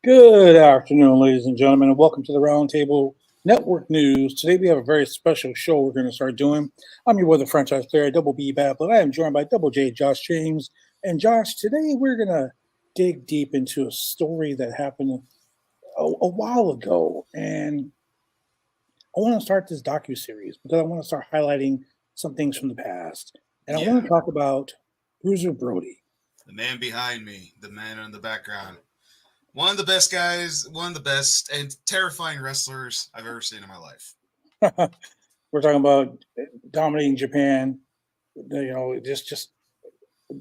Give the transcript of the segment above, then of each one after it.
Good afternoon, ladies and gentlemen, and welcome to the Roundtable Network News. Today we have a very special show we're going to start doing. I'm your weather franchise player, Double B Bad, but I am joined by Double J, Josh James. And Josh, today we're going to dig deep into a story that happened a while ago. And I want to start this docu-series because I want to start highlighting some things from the past. And I want Yeah, to talk about Bruiser Brody. the man behind me, the man in the background. One of the best guys, one of the best and terrifying wrestlers I've ever seen in my life. We're talking about dominating Japan, just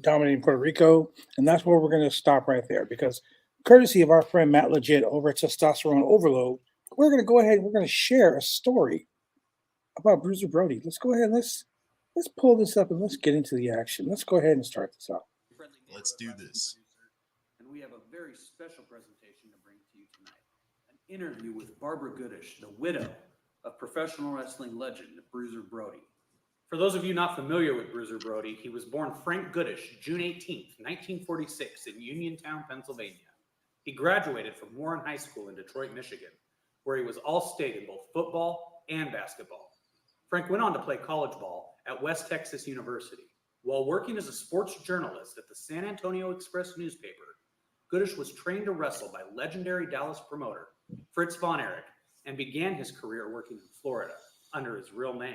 dominating Puerto Rico, and that's where we're going to stop right there because, courtesy of our friend Matt Legit over at Testosterone Overload, we're going to go ahead and we're going to share a story about Bruiser Brody. Let's go ahead and let's pull this up and let's get into the action. Let's go ahead and start this out. Let's do this. And we have a very special presentation to bring to you tonight. An interview with Barbara Goodish, the widow of professional wrestling legend Bruiser Brody. For those of you not familiar with Bruiser Brody, he was born Frank Goodish, June 18th, 1946 in Uniontown, Pennsylvania. He graduated from Warren High School in Detroit, Michigan, where he was all-state in both football and basketball. Frank went on to play college ball at West Texas University. While working as a sports journalist at the San Antonio Express newspaper, Goodish was trained to wrestle by legendary Dallas promoter Fritz Von Erich and began his career working in Florida under his real name.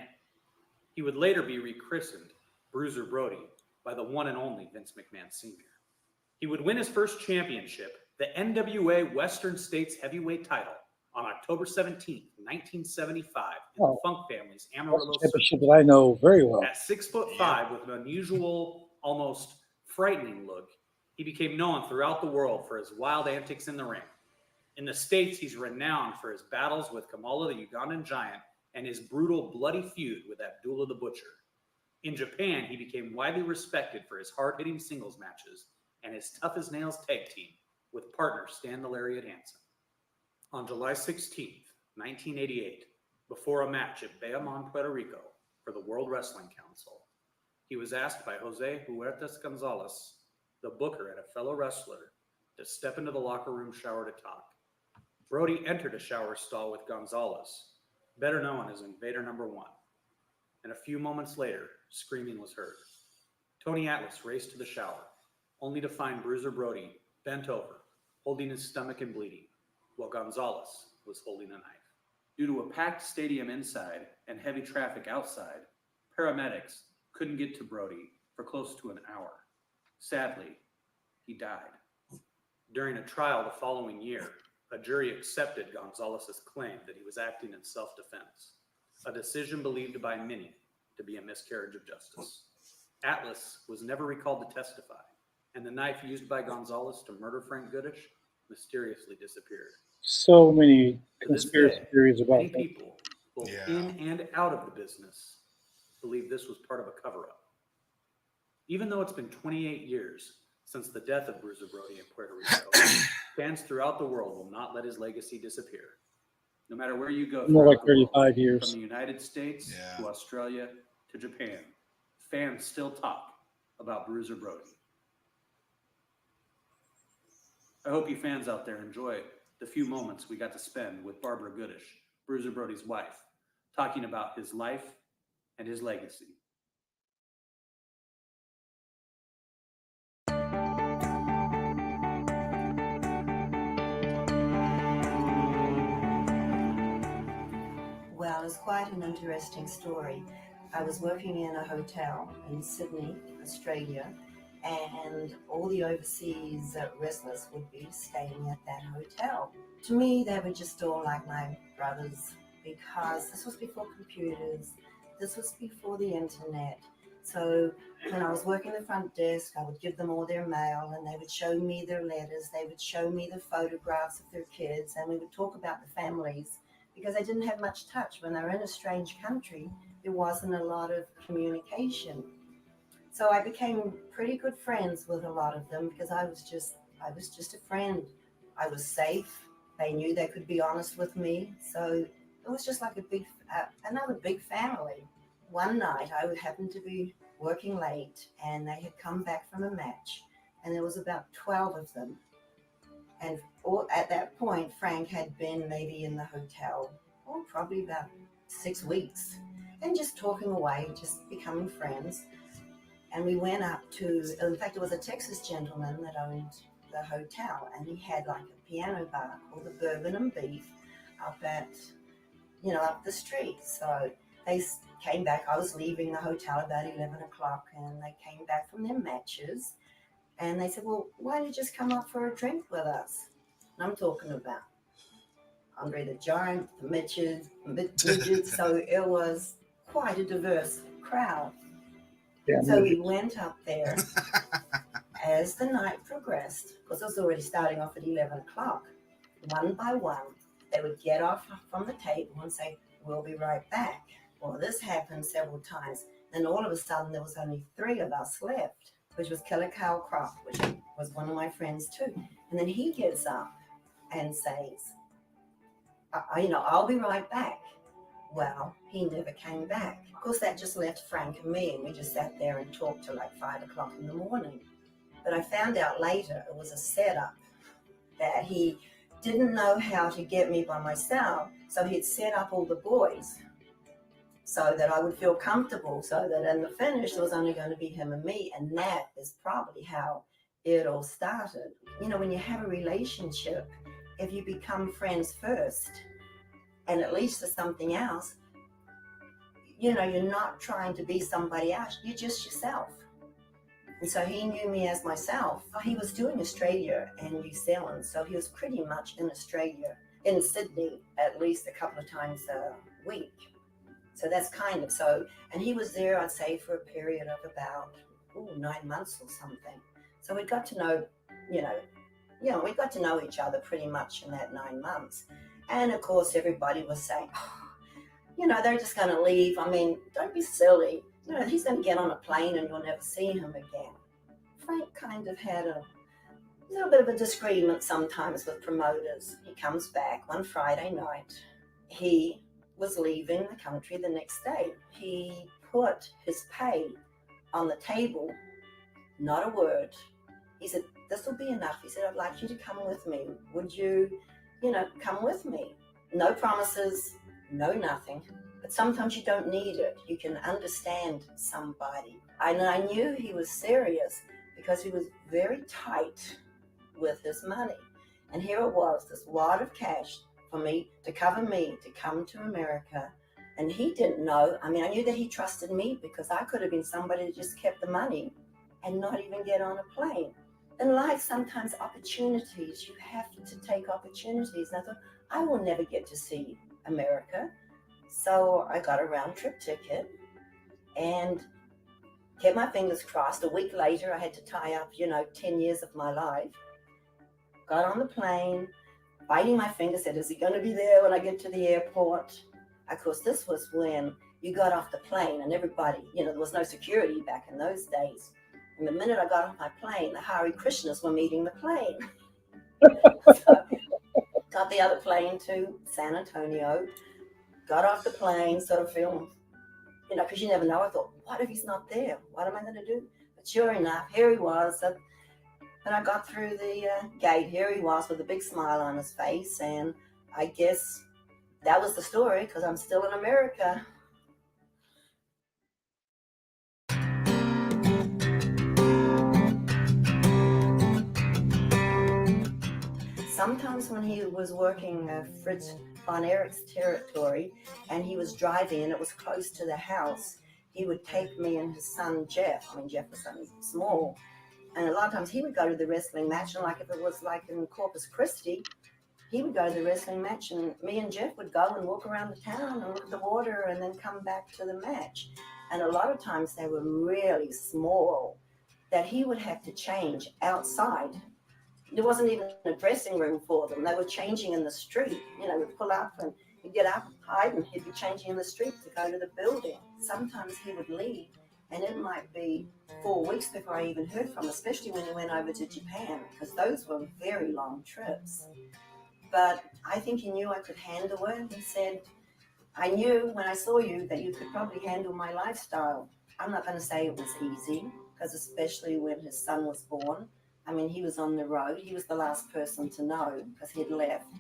He would later be rechristened Bruiser Brody by the one and only Vince McMahon Sr. He would win his first championship, the NWA Western States Heavyweight title, on October 17th, 1975, in the Funk family's Amarillo That's a circuit. championship that I know very well. At 6'5", with an unusual, almost frightening look, he became known throughout the world for his wild antics in the ring. In the States, he's renowned for his battles with Kamala the Ugandan Giant and his brutal, bloody feud with Abdullah the Butcher. In Japan, he became widely respected for his hard-hitting singles matches and his tough-as-nails tag team with partner Stan the Lariat Hansen. On July 16th, 1988, before a match at Bayamon, Puerto Rico, for the World Wrestling Council, he was asked by Jose Huertas Gonzalez, the booker and a fellow wrestler, to step into the locker room shower to talk. Brody entered a shower stall with Gonzalez, better known as Invader Number One, and a few moments later, screaming was heard. Tony Atlas raced to the shower, only to find Bruiser Brody bent over, holding his stomach and bleeding, while Gonzalez was holding a knife. Due to a packed stadium inside and heavy traffic outside, paramedics couldn't get to Brody for close to an hour. Sadly, he died. During a trial the following year, a jury accepted Gonzalez's claim that he was acting in self-defense, a decision believed by many to be a miscarriage of justice. Atlas was never recalled to testify, and the knife used by Gonzalez to murder Frank Goodish mysteriously disappeared. So many To this conspiracy day, theories about many that. people, both in and out of the business, believe this was part of a cover-up. Even though it's been 28 years since the death of Bruiser Brody in Puerto Rico, fans throughout the world will not let his legacy disappear. No matter where you go More like throughout the world, 35 from years. the United States to Australia to Japan, fans still talk about Bruiser Brody. I hope you fans out there enjoy the few moments we got to spend with Barbara Goodish, Bruiser Brody's wife, talking about his life and his legacy. Well, it's quite an interesting story. I was working in a hotel in Sydney, Australia, and all the overseas wrestlers would be staying at that hotel. To me, they were just all like my brothers because this was before computers, this was before the internet. So when I was working the front desk, I would give them all their mail and they would show me their letters, they would show me the photographs of their kids, and we would talk about the families because they didn't have much touch. When they were in a strange country, there wasn't a lot of communication. So I became pretty good friends with a lot of them because I was just a friend. I was safe. They knew they could be honest with me. So it was just like another big family. One night I would happen to be working late and they had come back from a match and there was about 12 of them. And at that point, Frank had been maybe in the hotel, probably about 6 weeks, and just talking away, just becoming friends. And we went up to, in fact, it was a Texas gentleman that owned the hotel, and he had like a piano bar called the Bourbon and Beef up up the street. So they came back. I was leaving the hotel about 11 o'clock, and they came back from their matches, and they said, well, why don't you just come up for a drink with us? And I'm talking about Andre the Giant, the midgets, so it was quite a diverse crowd. Yeah, So we went up there. As the night progressed, because it was already starting off at 11 o'clock, one by one, they would get off from the table and say, we'll be right back. Well, this happened several times. Then all of a sudden, there was only 3 of us left, which was Killer Cow Croft, which was one of my friends too. And then he gets up and says, I'll be right back. Well, he never came back. Of course, that just left Frank and me, and we just sat there and talked till like 5 o'clock in the morning. But I found out later it was a setup, that he didn't know how to get me by myself, so he'd set up all the boys so that I would feel comfortable, so that in the finish there was only going to be him and me, and that is probably how it all started. When you have a relationship, if you become friends first, and it leads to something else, you're not trying to be somebody else, you're just yourself. And so he knew me as myself. He was doing Australia and New Zealand, so he was pretty much in Australia, in Sydney, at least a couple of times a week. So that's so, and he was there, I'd say, for a period of about 9 months or something. So we got to know, we got to know each other pretty much in that 9 months. And of course, everybody was saying, they're just going to leave. I mean, don't be silly. He's going to get on a plane and you'll never see him again. Frank kind of had a little bit of a disagreement sometimes with promoters. He comes back one Friday night. He was leaving the country the next day. He put his pay on the table, not a word. He said, this will be enough. He said, I'd like you to come with me. Would you, come with me? No promises, no nothing. But sometimes you don't need it. You can understand somebody. And I knew he was serious because he was very tight with his money. And here it was, this wad of cash for me to cover me to come to America. And he didn't know. I mean, I knew that he trusted me because I could have been somebody that just kept the money and not even get on a plane. In life, sometimes opportunities, you have to take opportunities. And I thought, I will never get to see America. So I got a round trip ticket and kept my fingers crossed. A week later, I had to tie up, 10 years of my life. Got on the plane, biting my fingers, said, is he going to be there when I get to the airport? Of course, this was when you got off the plane and everybody, there was no security back in those days. And the minute I got off my plane, the Hare Krishnas were meeting the plane. So got the other plane to San Antonio, got off the plane, sort of feeling, because you never know. I thought, what if he's not there? What am I going to do? But sure enough, here he was. So, when I got through the gate, here he was with a big smile on his face. And I guess that was the story, because I'm still in America. Sometimes when he was working Fritz von Erich's territory and he was driving and it was close to the house, he would take me and his son Jeff. I mean, Jeff was only small. And a lot of times he would go to the wrestling match. And like if it was like in Corpus Christi, he would go to the wrestling match and me and Jeff would go and walk around the town and look at the water and then come back to the match. And a lot of times they were really small that he would have to change outside. There wasn't even a dressing room for them. They were changing in the street. We'd pull up and he'd get up, hide, and he'd be changing in the street to go to the building. Sometimes he would leave, and it might be 4 weeks before I even heard from him, especially when he went over to Japan, because those were very long trips. But I think he knew I could handle it. He said, I knew when I saw you that you could probably handle my lifestyle. I'm not going to say it was easy, because especially when his son was born, I mean, he was on the road. He was the last person to know because he'd left.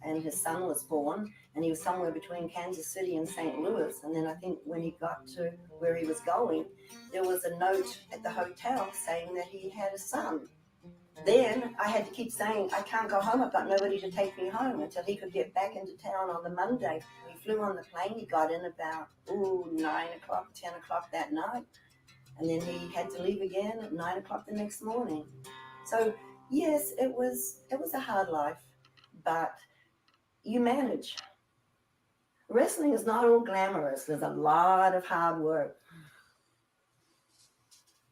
And his son was born, and he was somewhere between Kansas City and St. Louis. And then I think when he got to where he was going, there was a note at the hotel saying that he had a son. Then I had to keep saying, I can't go home. I've got nobody to take me home until he could get back into town on the Monday. He flew on the plane. He got in about 9 o'clock, 10 o'clock that night. And then he had to leave again at 9 o'clock the next morning. So, yes, it was a hard life, but you manage. Wrestling is not all glamorous. There's a lot of hard work.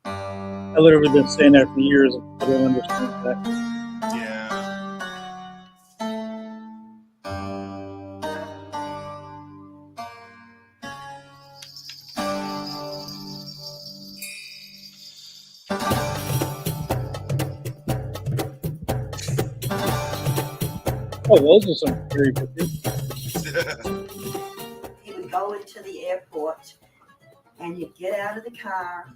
I literally been saying that for years. I don't understand that. Yeah. Oh, those are some very good things. He would go into the airport and he'd get out of the car,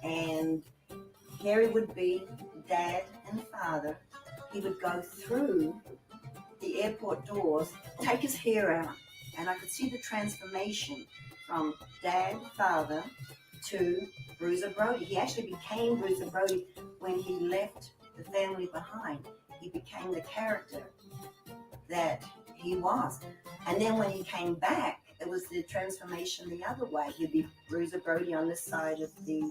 and Gary would be dad and father. He would go through the airport doors, take his hair out, and I could see the transformation from dad, father to Bruiser Brody. He actually became Bruiser Brody when he left the family behind. He became the character that he was. And then when he came back, it was the transformation the other way. He'd be Bruiser Brody on this side of the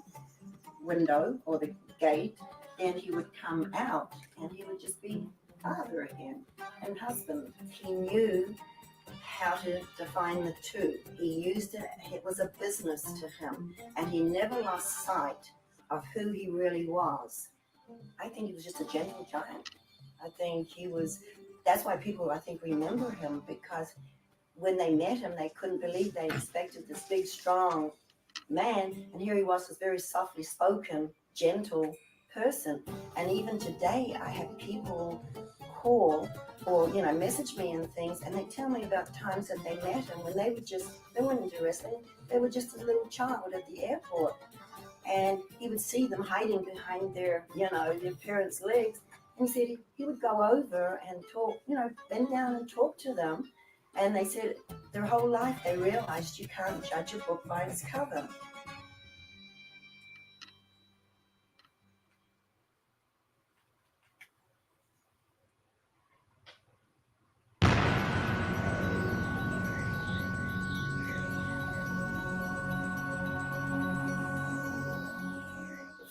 window or the gate. Then he would come out and he would just be father again and husband. He knew how to define the two. He used it, it was a business to him, and he never lost sight of who he really was. I think he was just a gentle giant. I think he was, that's why people, I think, remember him, because when they met him, they couldn't believe they expected this big, strong man, and here he was, this very softly spoken, gentle person. And even today, I have people call or message me and things, and they tell me about times that they met him when they weren't into wrestling. They were just a little child at the airport, and he would see them hiding behind their parents' legs, and he said he would go over and talk, bend down and talk to them. And they said their whole life they realized you can't judge a book by its cover.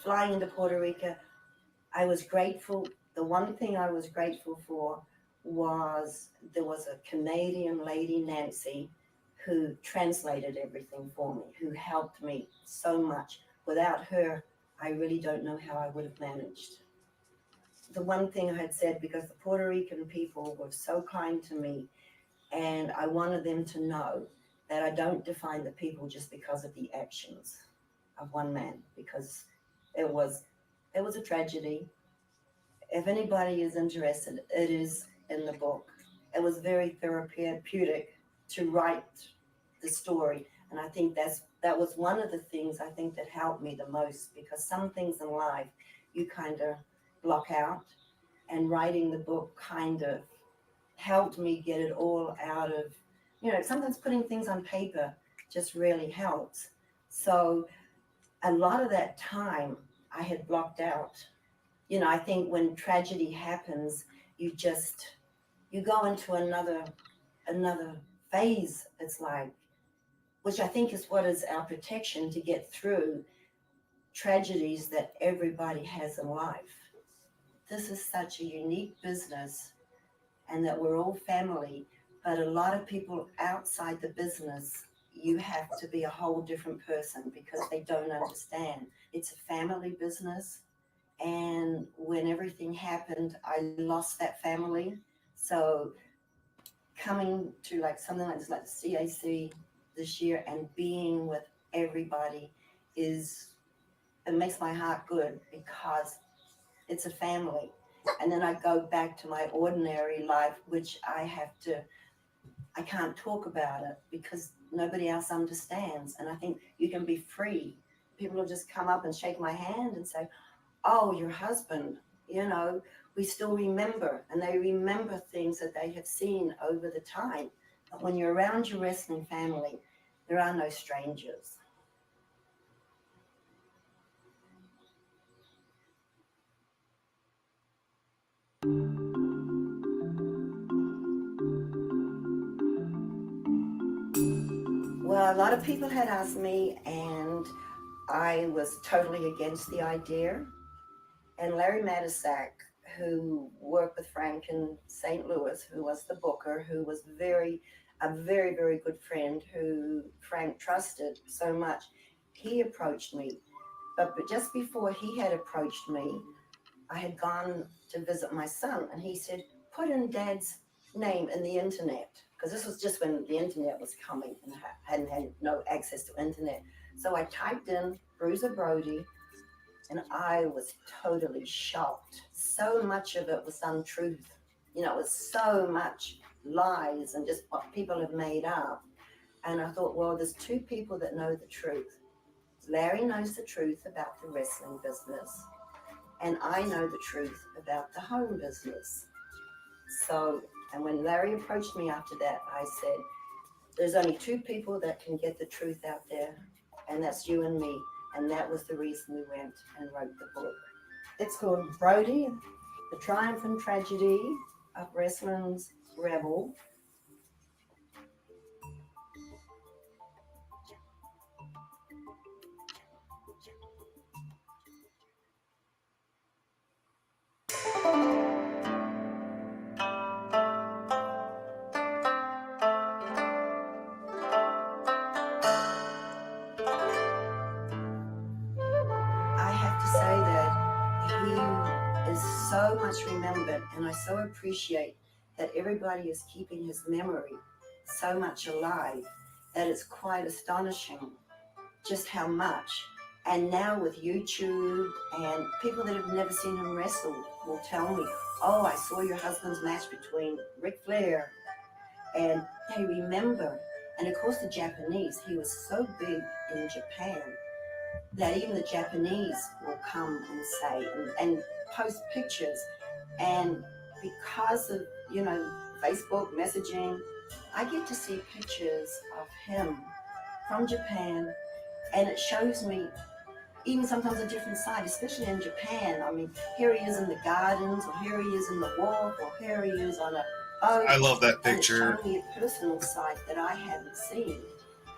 Flying into Puerto Rico, I was grateful. The one thing I was grateful for was there was a Canadian lady, Nancy, who translated everything for me, who helped me so much. Without her, I really don't know how I would have managed. The one thing I had said, because the Puerto Rican people were so kind to me, and I wanted them to know that I don't define the people just because of the actions of one man, because it was a tragedy. If anybody is interested, it is in the book. It was very therapeutic to write the story, and I think that was one of the things I think that helped me the most, because some things in life you kind of block out, and writing the book kind of helped me get it all out of, sometimes putting things on paper just really helps. So a lot of that time I had blocked out. I think when tragedy happens, you go into another phase, it's like, which I think is what is our protection to get through tragedies that everybody has in life. This is such a unique business, and that we're all family, but a lot of people outside the business, you have to be a whole different person because they don't understand. It's a family business. And when everything happened, I lost that family. So coming to like something like this, like the CAC this year, and being with everybody it makes my heart good, because it's a family. And then I go back to my ordinary life, which I can't talk about it because nobody else understands. And I think you can be free. People will just come up and shake my hand and say, oh, your husband, we still remember, and they remember things that they have seen over the time. But when you're around your wrestling family, there are no strangers. Well, a lot of people had asked me, and I was totally against the idea. And Larry Matisak, who worked with Frank in St. Louis, who was the booker, who was a very, very good friend who Frank trusted so much, he approached me. But just before he had approached me, I had gone to visit my son, and he said, put in Dad's name in the internet, because this was just when the internet was coming and hadn't had no access to internet. So I typed in Bruiser Brody, and I was totally shocked. So much of it was untruth. It was so much lies and just what people have made up. And I thought, well, there's two people that know the truth. Larry knows the truth about the wrestling business, and I know the truth about the home business. So, and when Larry approached me after that, I said, there's only two people that can get the truth out there, and that's you and me. And that was the reason we went and wrote the book. It's called Brody, The Triumph and Tragedy of Wrestling's Rebel. I have to say that he is so much remembered, and I so appreciate that everybody is keeping his memory so much alive that it's quite astonishing just how much. And now with YouTube and people that have never seen him wrestle will tell me, oh, I saw your husband's match between Ric Flair, and they remember. And of course the Japanese, he was so big in Japan that even the Japanese will come and say and post pictures. And because of, Facebook messaging, I get to see pictures of him from Japan, and it shows me even sometimes a different side, especially in Japan. I mean, here he is in the gardens, or here he is in the wharf, or here he is on a boat. I love that picture. And it's showing me a personal side that I haven't seen.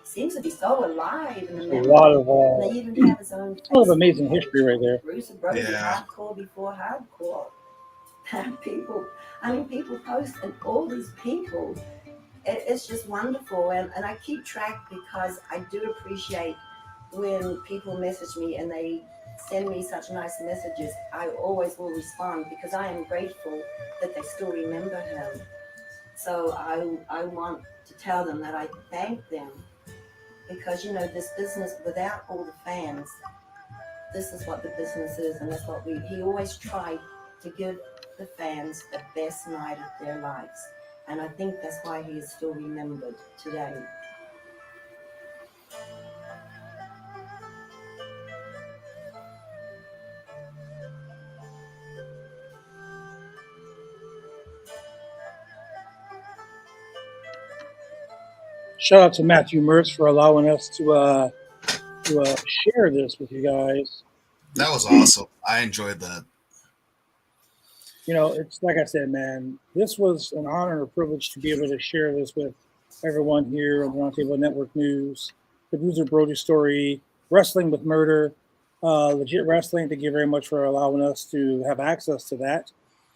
Seems to be so alive in the A memory. lot of They even have his own. a lot of amazing history right there. Bruiser Brody, Yeah. hardcore before hardcore. People post, and all these people. It's just wonderful, and I keep track because I do appreciate when people message me and they send me such nice messages. I always will respond because I am grateful that they still remember him. So I want to tell them that I thank them, because this business, without all the fans, this is what the business is, and that's what he always tried to give the fans the best night of their lives. And I think that's why he is still remembered today. Shout out to Matthew Mertz for allowing us to share this with you guys. That was awesome. I enjoyed that. It's like I said, man, this was an honor and a privilege to be able to share this with everyone here on the Roundtable Network News, the Bruiser Brody story, Wrestling with Murder, Legit Wrestling. Thank you very much for allowing us to have access to that.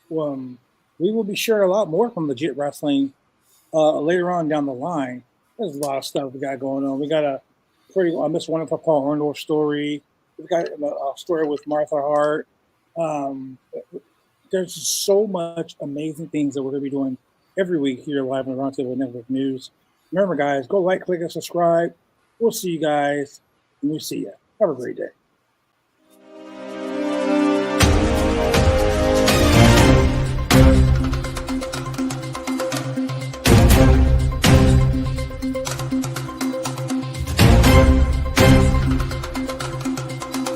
We will be sharing a lot more from Legit Wrestling later on down the line. There's a lot of stuff we got going on. We got a Miss Wonderful Paul Orndorff story. We've got a story with Martha Hart. There's just so much amazing things that we're going to be doing every week here live on the Roundtable Network News. Remember, guys, go like, click, and subscribe. We'll see you guys, and we'll see you. Have a great day.